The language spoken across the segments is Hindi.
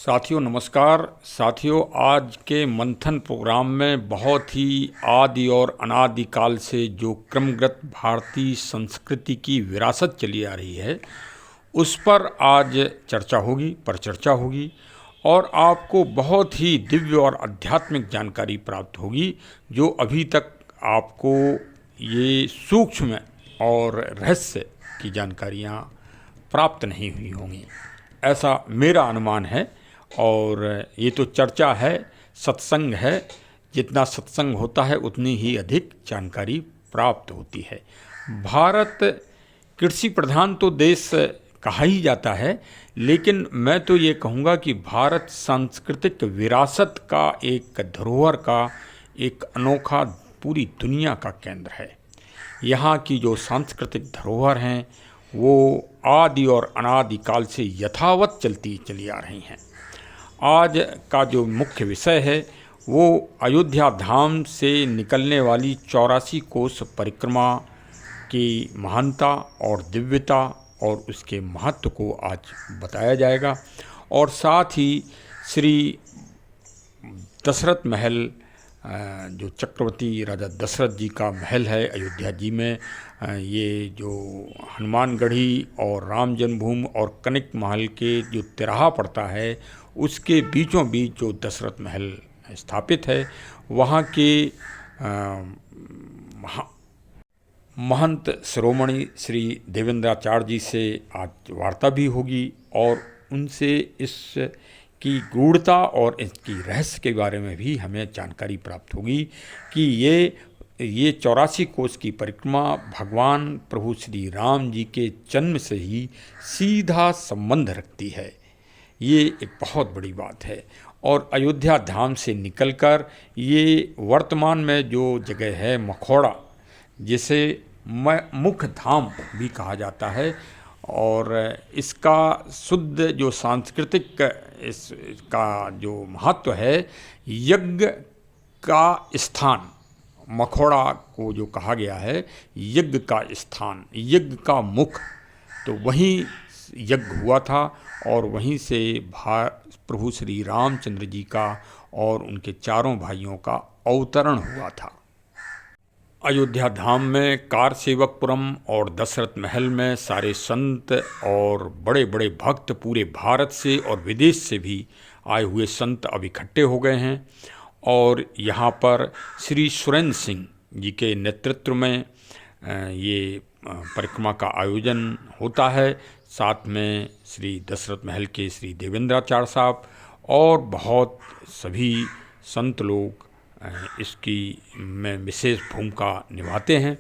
साथियों नमस्कार। साथियों, आज के मंथन प्रोग्राम में बहुत ही आदि और अनादि काल से जो क्रमगत भारतीय संस्कृति की विरासत चली आ रही है उस पर आज चर्चा होगी और आपको बहुत ही दिव्य और आध्यात्मिक जानकारी प्राप्त होगी जो अभी तक आपको ये सूक्ष्म और रहस्य की जानकारियाँ प्राप्त नहीं हुई होंगी, ऐसा मेरा अनुमान है। और ये तो चर्चा है, सत्संग है, जितना सत्संग होता है उतनी ही अधिक जानकारी प्राप्त होती है। भारत कृषि प्रधान तो देश कहा ही जाता है, लेकिन मैं तो ये कहूँगा कि भारत सांस्कृतिक विरासत का एक धरोहर का एक अनोखा पूरी दुनिया का केंद्र है। यहाँ की जो सांस्कृतिक धरोहर हैं वो आदि और अनादि काल से यथावत चलती चली आ रही हैं। आज का जो मुख्य विषय है वो अयोध्या धाम से निकलने वाली 84 कोस परिक्रमा की महानता और दिव्यता और उसके महत्व को आज बताया जाएगा। और साथ ही श्री दशरथ महल, जो चक्रवर्ती राजा दशरथ जी का महल है अयोध्या जी में, ये जो हनुमानगढ़ी और राम जन्मभूमि और कनक महल के जो तिराहा पड़ता है उसके बीचों बीच जो दशरथ महल स्थापित है, वहाँ के महंत शिरोमणि श्री देवेंद्राचार्य जी से आज वार्ता भी होगी और उनसे इस की गूढ़ता और इसकी रहस्य के बारे में भी हमें जानकारी प्राप्त होगी कि ये 84 कोस की परिक्रमा भगवान प्रभु श्री राम जी के जन्म से ही सीधा संबंध रखती है। ये एक बहुत बड़ी बात है। और अयोध्या धाम से निकलकर ये वर्तमान में जो जगह है मखौड़ा, जिसे मुख्य धाम भी कहा जाता है, और इसका शुद्ध जो सांस्कृतिक इसका जो महत्व है, यज्ञ का स्थान, मखौड़ा को जो कहा गया है यज्ञ का स्थान, यज्ञ का मुख, तो वहीं यज्ञ हुआ था और वहीं से प्रभु श्री रामचंद्र जी का और उनके चारों भाइयों का अवतरण हुआ था। अयोध्या धाम में कारसेवकपुरम और दशरथ महल में सारे संत और बड़े बड़े भक्त पूरे भारत से और विदेश से भी आए हुए संत अब इकट्ठे हो गए हैं और यहाँ पर श्री सुरेंद्र सिंह जी के नेतृत्व में ये परिक्रमा का आयोजन होता है। साथ में श्री दशरथ महल के श्री देवेंद्राचार्य साहब और बहुत सभी संत लोग इसकी में विशेष भूमिका निभाते हैं।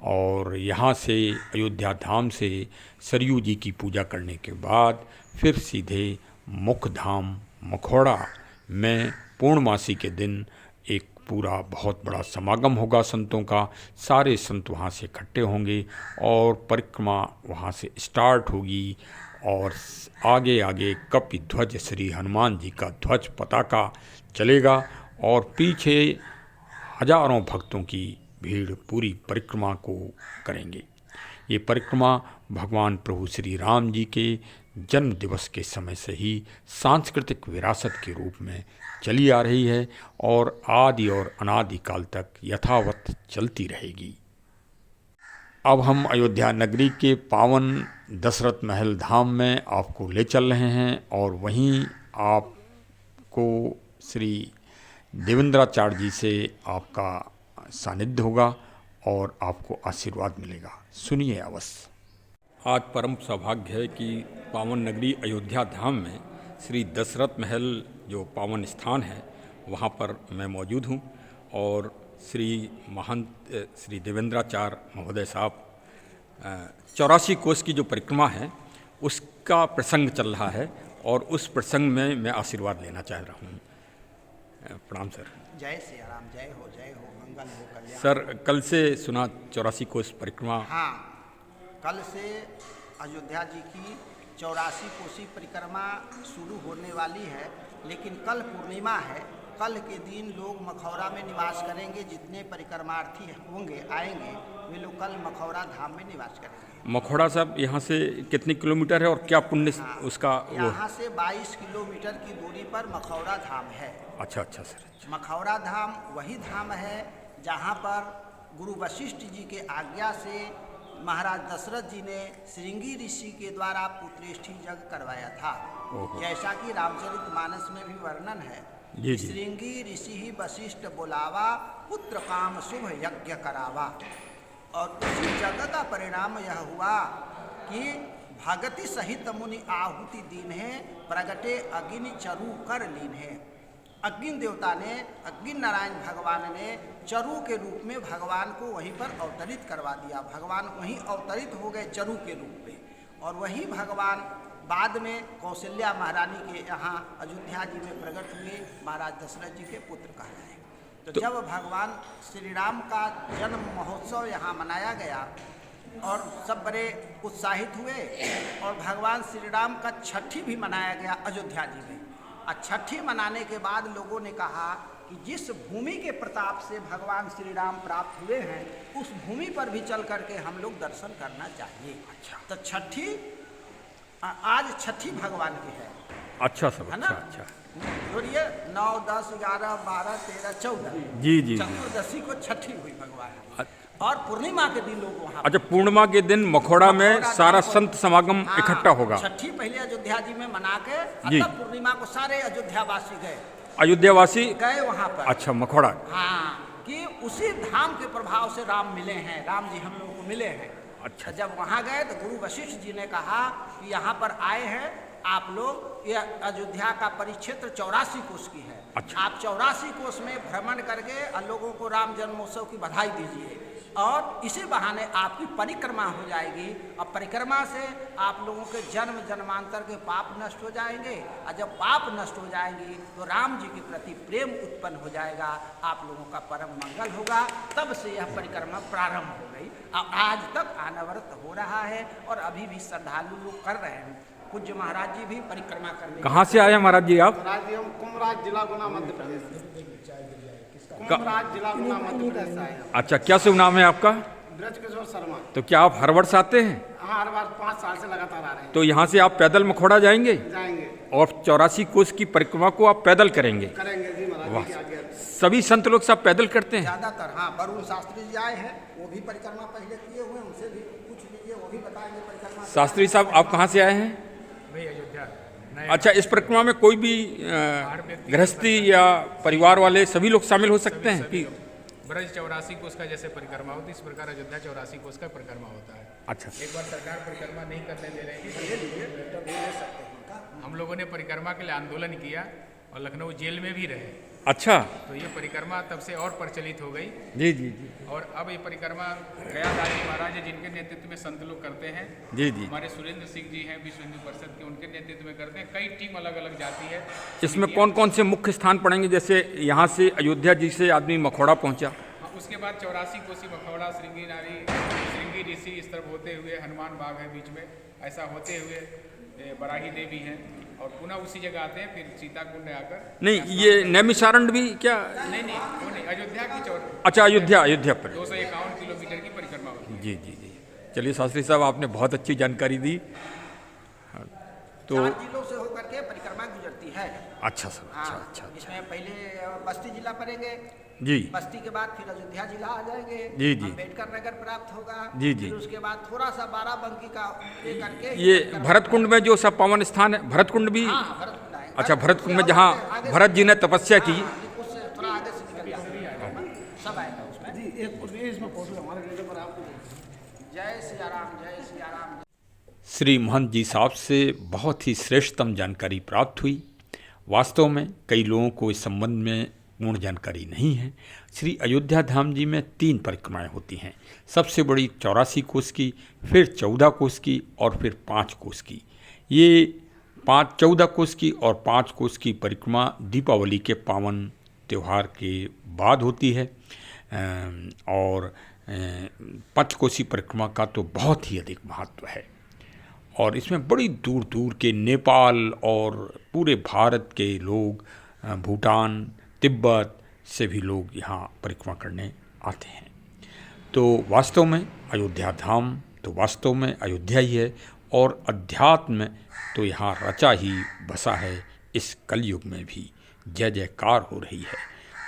और यहाँ से अयोध्या धाम से सरयू जी की पूजा करने के बाद फिर सीधे मुख्य धाम मखौड़ा में पूर्णमासी के दिन एक पूरा बहुत बड़ा समागम होगा संतों का। सारे संत वहाँ से इकट्ठे होंगे और परिक्रमा वहाँ से स्टार्ट होगी और आगे आगे कपि ध्वज श्री हनुमान जी का ध्वज पताका चलेगा और पीछे हजारों भक्तों की भीड़ पूरी परिक्रमा को करेंगे। ये परिक्रमा भगवान प्रभु श्री राम जी के जन्म दिवस के समय से ही सांस्कृतिक विरासत के रूप में चली आ रही है और आदि और अनादि काल तक यथावत चलती रहेगी। अब हम अयोध्या नगरी के पावन दशरथ महल धाम में आपको ले चल रहे हैं और वहीं आपको श्री देवेंद्राचार्य जी से आपका सानिध्य होगा और आपको आशीर्वाद मिलेगा। सुनिए अवश्य। आज परम सौभाग्य है कि पावन नगरी अयोध्या धाम में श्री दशरथ महल जो पावन स्थान है वहाँ पर मैं मौजूद हूँ और श्री महंत श्री देवेंद्राचार्य महोदय साहब 84 कोस की जो परिक्रमा है उसका प्रसंग चल रहा है और उस प्रसंग में मैं आशीर्वाद लेना चाह रहा हूँ। प्रणाम सर। जय श्री राम, जय हो मंगल हो कल्याण। सर, कल से सुना 84 कोस परिक्रमा। हाँ, कल से अयोध्या जी की 84 कोसी परिक्रमा शुरू होने वाली है, लेकिन कल पूर्णिमा है। कल के दिन लोग मखौड़ा में निवास करेंगे, जितने परिक्रमार्थी होंगे आएंगे वे लोग कल मखौरा धाम में निवास करेंगे। मखौड़ा साहब यहाँ से कितने किलोमीटर है और क्या पुण्य उसका वो है? यहाँ से 22 किलोमीटर की दूरी पर मखौरा धाम है। अच्छा अच्छा सर, अच्छा। मखौरा धाम वही धाम है जहाँ पर गुरु वशिष्ठ जी के आज्ञा से महाराज दशरथ जी ने श्रृंगी ऋषि के द्वारा पुत्रेष्ठी यज्ञ करवाया था। जैसा कि रामचरितमानस में भी वर्णन है, जी जी। श्रृंगी ऋषि ही वशिष्ठ बोलावा, पुत्र काम शुभ यज्ञ करावा। और उसी यज्ञ का परिणाम यह हुआ कि भगति सहित मुनि आहुति दीन है, प्रगटे अग्नि चरु कर लीन है। अग्नि देवता ने, अग्नि नारायण भगवान ने चरु के रूप में भगवान को वहीं पर अवतरित करवा दिया। भगवान वहीं अवतरित हो गए चरु के रूप में, और वही भगवान बाद में कौशल्या महारानी के यहाँ अयोध्या जी में प्रकट हुए, महाराज दशरथ जी के पुत्र कहलाए। तो जब भगवान श्री राम का जन्म महोत्सव यहाँ मनाया गया और सब बड़े उत्साहित हुए, और भगवान श्री राम का छठी भी मनाया गया अयोध्या जी में। और छठी मनाने के बाद लोगों ने कहा कि जिस भूमि के प्रताप से भगवान श्री राम प्राप्त हुए हैं, उस भूमि पर भी चल करके हम लोग दर्शन करना चाहिए। अच्छा, तो छठी आज छठी भगवान की है। अच्छा सब, है ना? अच्छा अच्छा। जोड़िए 9, 10, 11, 12, 13, 14 जी जी। चतुर्दशी को छठी हुई भगवान की। और पूर्णिमा के दिन लोग वहाँ, अच्छा, पूर्णिमा के दिन मखौड़ा में सारा संत समागम इकट्ठा होगा। छठी पहले अयोध्या जी में मना के, जी। तब पूर्णिमा को सारे अयोध्यावासी गए, अयोध्यावासी गए वहाँ पर। अच्छा, मखौड़ा। हाँ, कि उसी धाम के प्रभाव से राम मिले हैं, राम जी हम लोगों को मिले हैं। अच्छा। जब वहाँ गए तो गुरु वशिष्ठ जी ने कहा कि यहाँ पर आए हैं आप लोग, ये अयोध्या का परिक्षेत्र 84 कोस की है। अच्छा। आप 84 कोस में भ्रमण करके लोगों को राम जन्मोत्सव की बधाई दीजिए, और इसी बहाने आपकी परिक्रमा हो जाएगी, और परिक्रमा से आप लोगों के जन्म जन्मांतर के पाप नष्ट हो जाएंगे, और जब पाप नष्ट हो जाएंगे तो राम जी के प्रति प्रेम उत्पन्न हो जाएगा, आप लोगों का परम मंगल होगा। तब से यह परिक्रमा प्रारंभ हो गई, और आज तक अनवरत हो रहा है, और अभी भी श्रद्धालु लोग कर रहे हैं। पूज्य महाराज जी भी परिक्रमा करने। कहाँ से आए महाराज जी आप? महाराज जी हम कुमराज जिला गुना मध्य प्रदेश से। कुमराज जिला गुना मध्य प्रदेश से आए हैं। अच्छा, क्या शुभ नाम है आपका? ब्रजकिशोर शर्मा। तो क्या आप हर वर्ष आते हैं? हाँ, हर बार 5 साल से लगातार आ रहे हैं। तो यहाँ से आप पैदल मखौड़ा जाएंगे जाएंगे और 84 कोस की परिक्रमा को आप पैदल करेंगे? करेंगे जी, महाराज जी की आज्ञा से। सभी संत लोग सब पैदल करते हैं? ज्यादातर, हाँ। वरुण शास्त्री जी आए हैं, वो भी परिक्रमा पहले किए हुए, उनसे भी पूछ लीजिए, वो भी बताएंगे परिक्रमा। शास्त्री साहब, आप कहाँ से आए हैं? अयोध्या। अच्छा, इस परिक्रमा में कोई भी गृहस्थी या परिवार वाले सभी लोग शामिल हो सकते हैं कि? ब्रज 84 कोस का जैसे परिक्रमा होती है, इस प्रकार अयोध्या 84 कोस का परिक्रमा होता है। अच्छा। एक बार सरकार परिक्रमा नहीं करने दे रही थी, हम लोगों ने परिक्रमा के लिए आंदोलन किया और लखनऊ जेल में भी रहे। अच्छा। तो ये परिक्रमा तब से और प्रचलित हो गई। जी जी जी। और अब ये परिक्रमा गयादास जी महाराज है, जिनके नेतृत्व में संत लोग करते हैं। जी जी। हमारे सुरेंद्र सिंह जी हैं विश्व हिंदू परिषद के, उनके नेतृत्व में करते हैं। कई टीम अलग अलग जाती है। इसमें कौन कौन से मुख्य स्थान पड़ेंगे? जैसे यहाँ से अयोध्या जी से आदमी मखौड़ा पहुँचा, हाँ, उसके बाद 84 कोसी मखौड़ा, श्रृंगी नारी, श्रृंगी ऋषि, इस तरफ होते हुए हनुमान बाग है बीच में, ऐसा होते हुए बराही देवी हैं, और पुनः उसी जगह आते हैं, फिर सीता कुंड आकर। नहीं, ये नैमिषारण्य भी क्या? नहीं नहीं, वो नहीं, अयोध्या की अच्छा, अयोध्या पर 251 किलोमीटर की परिक्रमा होती है। जी जी जी। चलिए शास्त्री साहब, आपने बहुत अच्छी जानकारी दी। हाँ, तो 4 जिलों से होकर के परिक्रमा गुजरती है। अच्छा सर, अच्छा हाँ, अच्छा। इसमें पहले बस्ती जिला पड़ेंगे, जी बस्ती के बाद फिर अयोध्या जिला आ जाएंगे, जी जी। अम्बेडकर नगर प्राप्त होगा, जी जी। फिर उसके बाद थोड़ा सा बाराबंकी का ये करके ये भरतकुंड में जो सब पावन स्थान है, भरतकुंड भी? हाँ, भरतकुंड आएंगे। अच्छा, भरतकुंड में जहाँ भरत जी ने तपस्या की। उससे थोड़ा आगे से निकल जाएगा, सब आएगा उसमें। जी, एक इसमें फोटो हमारे लेने पर आपको। जय सिया राम, जय सिया राम। श्री महंत जी साहब से बहुत ही श्रेष्ठतम जानकारी प्राप्त हुई। वास्तव में कई लोगों को इस संबंध में पूर्ण जानकारी नहीं है। श्री अयोध्या धाम जी में 3 परिक्रमाएं होती हैं। सबसे बड़ी 84 कोस की, फिर 14 कोस की, और फिर 5 कोस की। ये 14 कोस की और 5 कोस की परिक्रमा दीपावली के पावन त्यौहार के बाद होती है, और पंचकोसी परिक्रमा का तो बहुत ही अधिक महत्व है। और इसमें बड़ी दूर दूर के नेपाल और पूरे भारत के लोग, भूटान, तिब्बत से भी लोग यहाँ परिक्रमा करने आते हैं। तो वास्तव में अयोध्या धाम तो वास्तव में अयोध्या ही है, और अध्यात्म तो यहाँ रचा ही बसा है इस कलयुग में भी। जय जयकार हो रही है।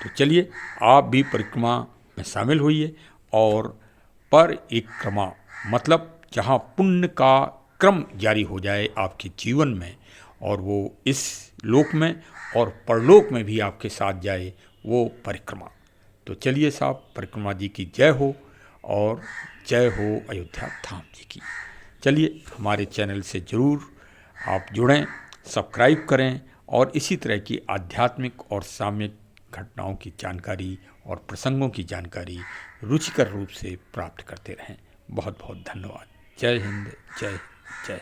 तो चलिए आप भी परिक्रमा में शामिल होइए, और परिक्रमा मतलब जहाँ पुण्य का क्रम जारी हो जाए आपके जीवन में, और वो इस लोक में और परलोक में भी आपके साथ जाए, वो परिक्रमा। तो चलिए साहब, परिक्रमा जी की जय हो और जय हो अयोध्या धाम जी की। चलिए हमारे चैनल से ज़रूर आप जुड़ें, सब्सक्राइब करें, और इसी तरह की आध्यात्मिक और सामयिक घटनाओं की जानकारी और प्रसंगों की जानकारी रुचिकर रूप से प्राप्त करते रहें। बहुत बहुत धन्यवाद। जय हिंद, जय जय।